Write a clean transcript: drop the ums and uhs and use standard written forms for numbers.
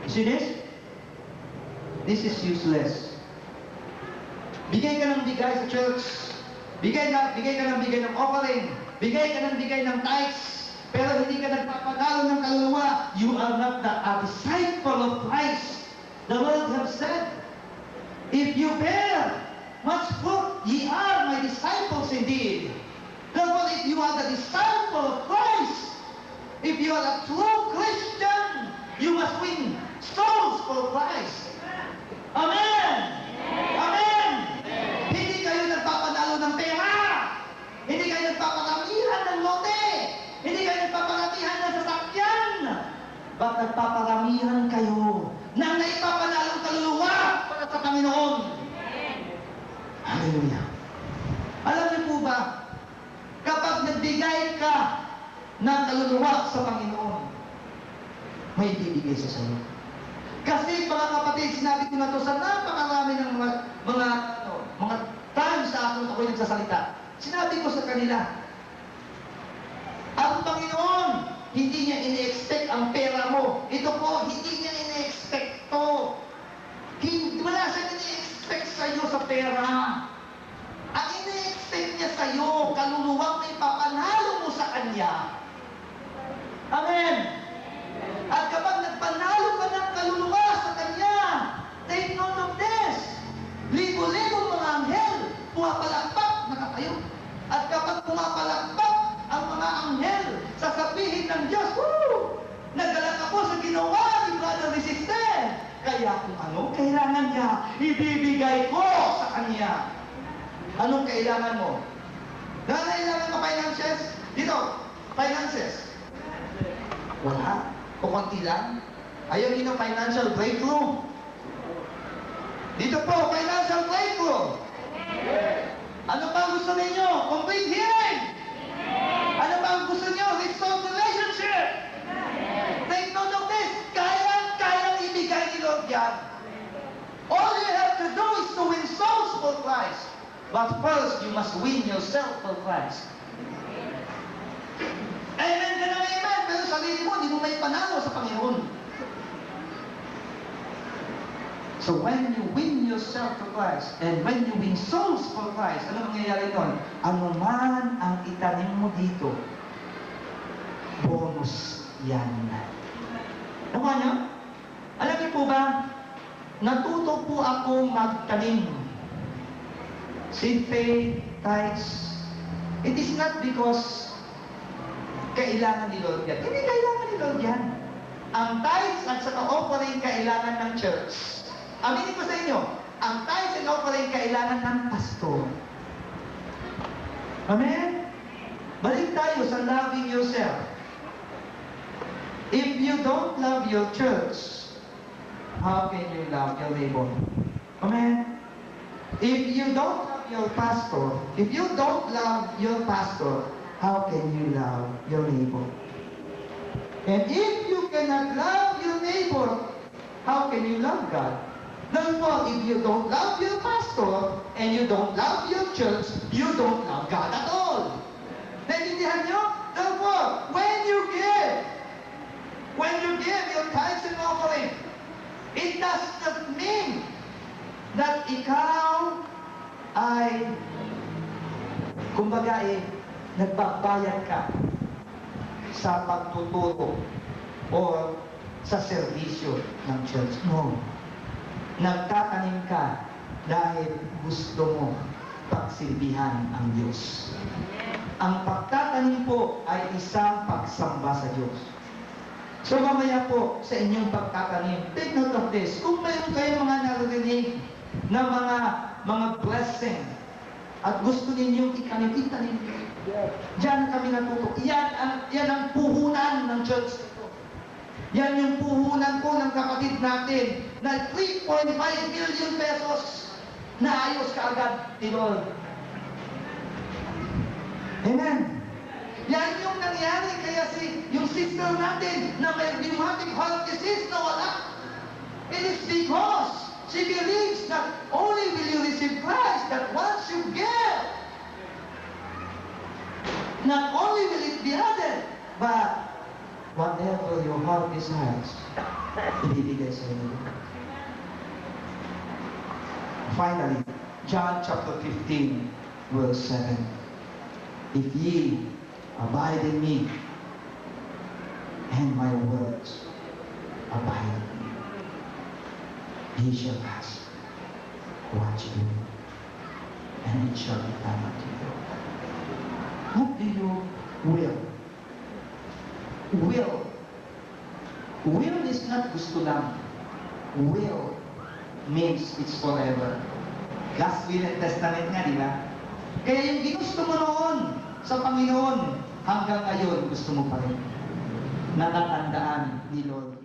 You see this? This is useless. Bigay ka ng bigay sa church. Bigay ka ng bigay ng offering. Bigay ka ng bigay ng tithes. Pero hindi ka nagpapadalo ng kaluluwa. You are not a disciple of Christ. The world have said, if you bear much fruit, ye are my disciples indeed. Therefore, if you are the disciple of Christ, if you are a true Christian, you must win souls for Christ. Amen! Amen! Hindi kayo nagpapanalo ng pera. Hindi kayo nagpaparamihan ng lote. Hindi kayo nagpaparamihan ng sasakyan. Ba't nagpaparamihan kayo ng naipapanalong kaluluwa para sa Panginoon? Hallelujah! Alam niyo po ba, kapag nagbigay ka ng kaluluwa sa Panginoon, may bibigay sa iyo. Kasi mga kapatid, sinabi ko na to sa napakarami ng mga times sa ako'y nagsasalita. Sinabi ko sa kanila, ang Panginoon, hindi niya ini-expect ang pera mo. Ito po, hindi niya ini-expect to. Wala siyang ini-expect sa iyo sa pera. Ang ini-expect niya sa iyo, kaluluwang may papanalo mo sa Kanya. Amen! At kapag nagpanalo ka ng kaluluwa sa Kanya, take note of this. Libo-libong mga anghel, pumapalakpak, nakatayo. At kapag pumapalakpak ang mga anghel, sasabihin ng Diyos, woo! Naggalak ako sa ginawa ni Brother Resistent. Kaya kung ano kailangan niya, ibibigay ko sa Kanya. Anong kailangan mo? Kailangan mo finances? Dito, finances. Wala. O konti lang. Ayaw niyo ng financial breakthrough. Dito po, financial breakthrough. Ano pa ang gusto ninyo? Complete healing. Ano pa ang gusto niyo? Restored relationship. Take note of this. Kayang ibigay ni Lord yan. All you have to do is to win souls for Christ. But first, you must win yourself for Christ. Amen ka na amen. Pero sarili mo, hindi mo may panalo sa Panginoon. So when you win yourself to Christ, and when you win souls for Christ, ano mangyayari doon? Ano man ang itanim mo dito, bonus yan. Nakuha niyo? Alam niyo po ba, natuto po ako magtanim. Seed faith, tithes. It is not because kailangan ni Lord yan. Hindi kailangan ni Lord yan. Ang tithes at saka offering kailangan ng church. Aminin ko sa inyo, ang tithes and offering kailangan ng pastor. Amen? Balik tayo sa loving yourself. If you don't love your church, how can you love your neighbor? Amen? If you don't love your pastor, if you don't love your pastor, how can you love your neighbor? And if you cannot love your neighbor, how can you love God? Therefore, if you don't love your pastor and you don't love your church, you don't love God at all. Naintindihan nyo? Therefore, when you give your tithes and offering, it does not mean that ikaw ay, kumbaga nagbabayad ka sa pagtuturo o sa serbisyo ng church. No. Nagtatanim ka dahil gusto mo pagsilbihan ang Diyos. Ang pagtatanim po ay isang pagsamba sa Diyos. So mamaya po sa inyong pagtatanim, take note of this. Kung mayroon kayong mga narinig na mga blessing at gusto ninyong itanim. Diyan kami natuto. Yan ang puhunan ng church nito. Yan yung puhunan po ng kapatid natin na 3.5 million pesos na ayos kaagad ni Lord. Amen. Yan yung nangyari kaya yung sister natin na may rheumatic heart disease na wala. It is because she believes that only will you receive Christ, that once you give, not only will it be added, but whatever your heart desires, ibibigay sa iyo. Finally, John chapter 15, verse 7. If ye abide in me, and my words abide in you, ye shall ask what you will, and it shall be done unto you. What do you will? Will. Will is not gusto lang. Will means it's forever. Last will and testament nga, di ba? Kaya yung ginusto mo noon sa Panginoon, hanggang ngayon gusto mo pa rin. Natatandaan ni Lord.